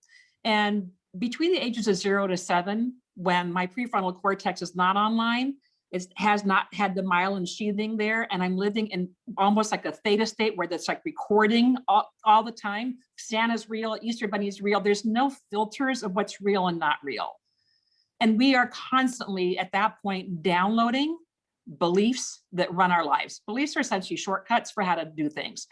And between the ages of 0 to 7, when my prefrontal cortex is not online, it has not had the myelin sheathing there. And I'm living in almost like a theta state where that's like recording all the time. Santa's real, Easter Bunny's real. There's no filters of what's real and not real. And we are constantly at that point downloading beliefs that run our lives. Beliefs are essentially shortcuts for how to do things.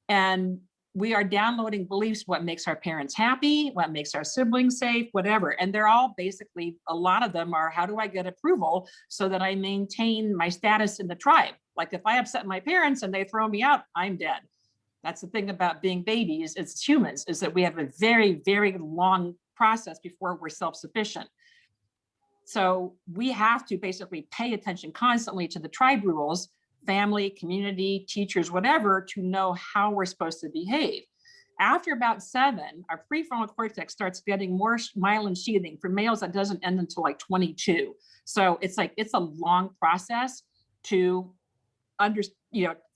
And we are downloading beliefs, what makes our parents happy, what makes our siblings safe, whatever. And they're all basically, a lot of them are, how do I get approval so that I maintain my status in the tribe? Like if I upset my parents and they throw me out, I'm dead. That's the thing about being babies as humans, is that we have a very, very long process before we're self-sufficient. So we have to basically pay attention constantly to the tribe rules, family, community, teachers, whatever, to know how we're supposed to behave. After about 7, our prefrontal cortex starts getting more myelin sheathing. For males, that doesn't end until like 22. So it's a long process to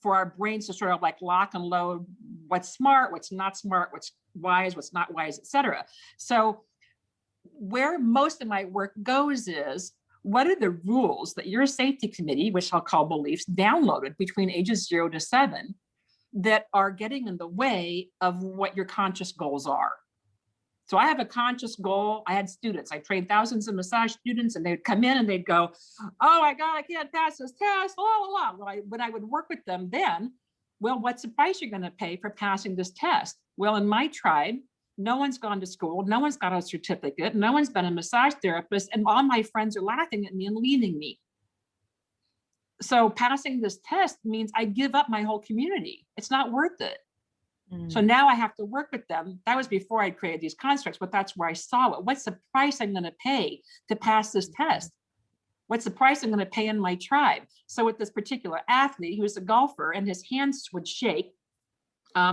for our brains to sort of like lock and load what's smart, what's not smart, what's wise, what's not wise, et cetera. So where most of my work goes is, what are the rules that your safety committee, which I'll call beliefs, downloaded between ages 0 to 7 that are getting in the way of what your conscious goals are? So I have a conscious goal. I had students, I trained thousands of massage students, and they'd come in and they'd go, oh my God, I can't pass this test, blah, blah, blah. When I would work with them then, well, what's the price you're going to pay for passing this test? Well, in my tribe, no one's gone to school, no one's got a certificate, no one's been a massage therapist, and all my friends are laughing at me and leaving me. So passing this test means I give up my whole community. It's not worth it. So now I have to work with them. That was before I created these constructs, but that's where I saw it. What's the price I'm going to pay to pass this test? What's the price I'm going to pay in my tribe? So with this particular athlete, he was a golfer, and his hands would shake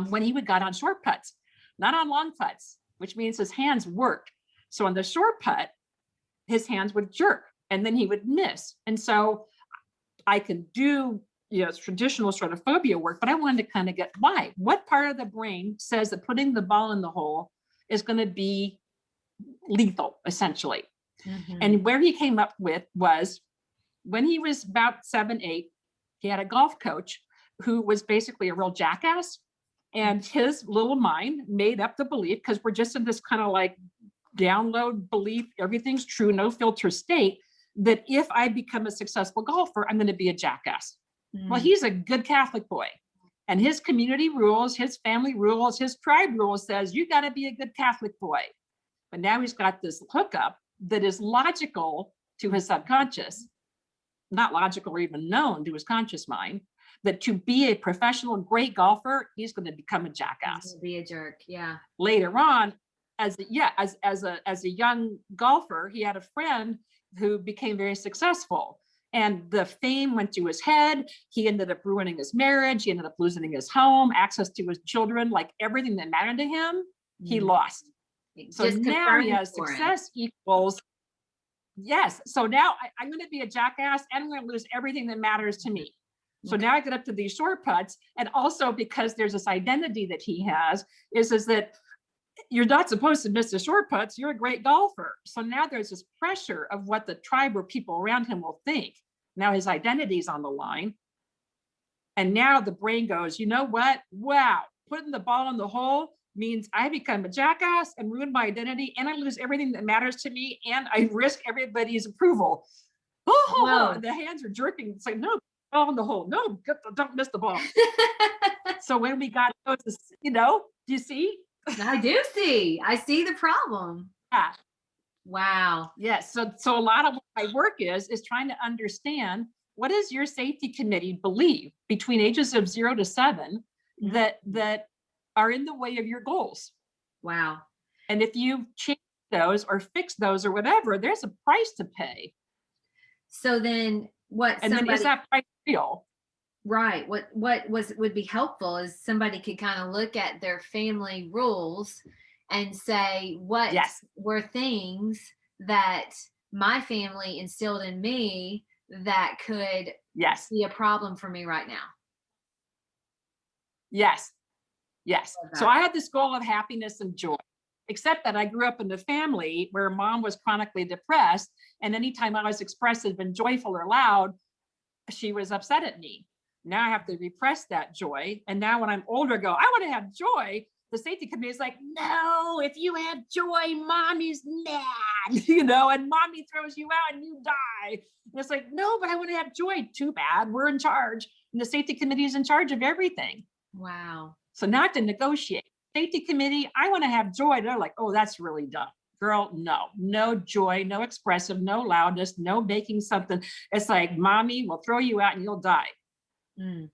when he would got on short putts, not on long putts, which means his hands worked. So on the short putt, his hands would jerk and then he would miss. And so I can do traditional sort of phobia work, but I wanted to kind of get why. What part of the brain says that putting the ball in the hole is going to be lethal, essentially? And where he came up with was, when he was about 7, 8, he had a golf coach who was basically a real jackass. And his little mind made up the belief, because we're just in this kind of like download belief, everything's true, no filter state, that if I become a successful golfer, I'm going to be a jackass. Well, he's a good Catholic boy, and his community rules, his family rules, his tribe rules says you got to be a good Catholic boy. But now he's got this hookup that is logical to his subconscious, not logical or even known to his conscious mind, that to be a professional great golfer, he's going to become a jackass. Be a jerk, yeah. Later on, as a young golfer, he had a friend who became very successful. And the fame went to his head. He ended up ruining his marriage. He ended up losing his home, access to his children, like everything that mattered to him, he lost. So now he has success equals, yes. So now I'm going to be a jackass and I'm going to lose everything that matters to me. So now I get up to these short putts. And also because there's this identity that he has is that you're not supposed to miss the short putts. You're a great golfer. So now there's this pressure of what the tribe or people around him will think. Now his identity's on the line. And now the brain goes, you know what? Wow, putting the ball in the hole means I become a jackass and ruin my identity, and I lose everything that matters to me, and I risk everybody's approval. Oh, the hands are jerking. It's like, no, ball in the hole. No, don't miss the ball. So when we got those, do you see? I do see. I see the problem. Yeah. Wow. Yes. So a lot of what my work is trying to understand, what does your safety committee believe between ages of 0 to 7 that are in the way of your goals? Wow. And if you change those or fix those or whatever, there's a price to pay. So then then is that price real? Right. What would be helpful is somebody could kind of look at their family rules and say, what were things that my family instilled in me that could be a problem for me right now? Yes. So I had this goal of happiness and joy, except that I grew up in a family where mom was chronically depressed. And anytime I was expressive and joyful or loud, she was upset at me. Now I have to repress that joy. And now when I'm older, I want to have joy. The safety committee is like, no, if you have joy, mommy's mad, and mommy throws you out and you die. And it's like, no, but I want to have joy. Too bad. We're in charge. And the safety committee is in charge of everything. Wow. So now I have to negotiate. Safety committee, I want to have joy. They're like, oh, that's really dumb. Girl, no joy, no expressive, no loudness, no baking something. It's like, mommy will throw you out and you'll die.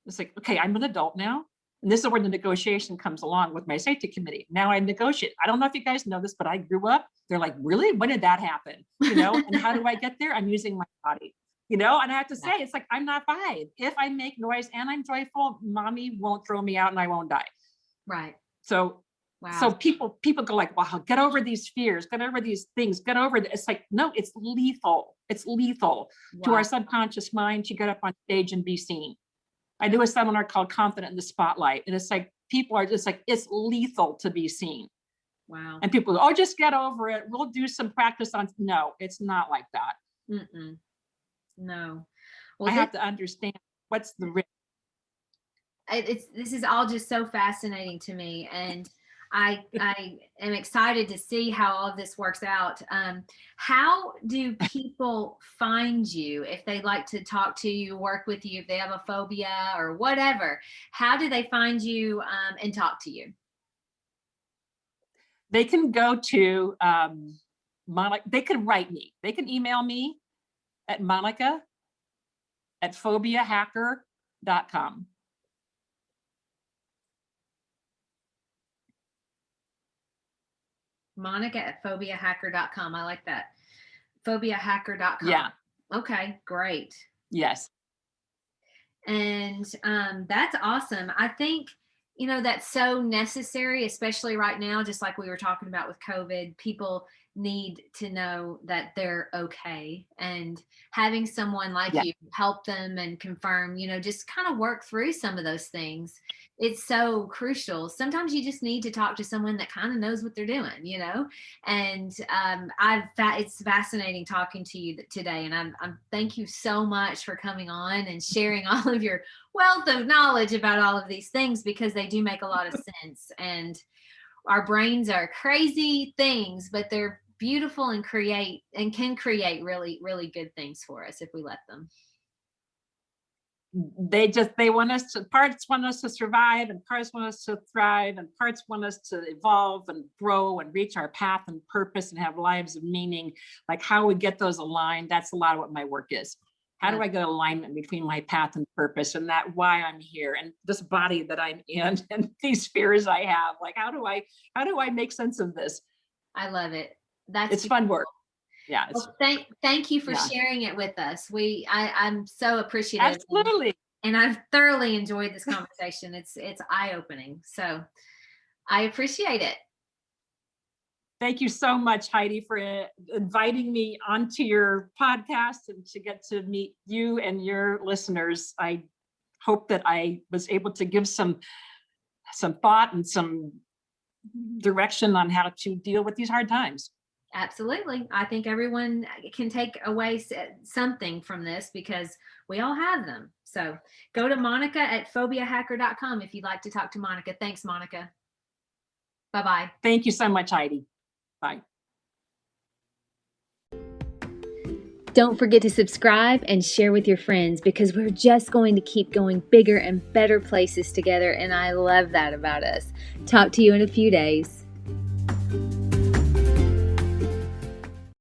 It's like, okay, I'm an adult now. And this is where the negotiation comes along with my safety committee. Now I negotiate. I don't know if you guys know this, but I grew up. They're like, really? When did that happen? And how do I get there? I'm using my body, and I have to say, it's like, I'm not 5. If I make noise and I'm joyful, mommy won't throw me out and I won't die. Right. So, wow. So people go like, wow, get over these fears, get over these things, get over it. It's like, no, it's lethal. It's lethal to our subconscious mind to get up on stage and be seen. I do a seminar called Confident in the Spotlight. And it's like, people are just like, it's lethal to be seen. Wow. And people go, oh, just get over it. We'll do some practice on. No, it's not like that. Mm-mm. No. Well, I have to understand what's the risk. This is all just so fascinating to me. And I am excited to see how all of this works out. How do people find you if they'd like to talk to you, work with you, if they have a phobia or whatever? How do they find you and talk to you? They can go to Monica. They can write me. They can email me at monica@phobiahacker.com. Monica@phobiahacker.com. I like that. Phobiahacker.com. Yeah. Okay, great. Yes. And that's awesome. I think, that's so necessary, especially right now, just like we were talking about with COVID. People need to know that they're okay, and having someone like you help them and confirm, just kind of work through some of those things. It's so crucial. Sometimes you just need to talk to someone that kind of knows what they're doing, and it's fascinating talking to you today. And I'm thank you so much for coming on and sharing all of your wealth of knowledge about all of these things, because they do make a lot of sense. And our brains are crazy things, but they're beautiful and can create really, really good things for us if we let them. They want us to, parts want us to survive, and parts want us to thrive, and parts want us to evolve and grow and reach our path and purpose and have lives of meaning. Like, how we get those aligned, that's a lot of what my work is. How do I get alignment between my path and purpose, and that why I'm here, and this body that I'm in, and these fears I have? Like, how do I make sense of this? I love it. It's fun work. Yeah. Well, thank you for sharing it with us. I'm so appreciative. Absolutely. And I've thoroughly enjoyed this conversation. It's eye-opening. So I appreciate it. Thank you so much, Heidi, for inviting me onto your podcast and to get to meet you and your listeners. I hope that I was able to give some thought and some direction on how to deal with these hard times. Absolutely. I think everyone can take away something from this, because we all have them. So go to Monica@phobiahacker.com if you'd like to talk to Monica. Thanks, Monica. Bye-bye. Thank you so much, Heidi. Bye. Don't forget to subscribe and share with your friends, because we're just going to keep going bigger and better places together. And I love that about us. Talk to you in a few days.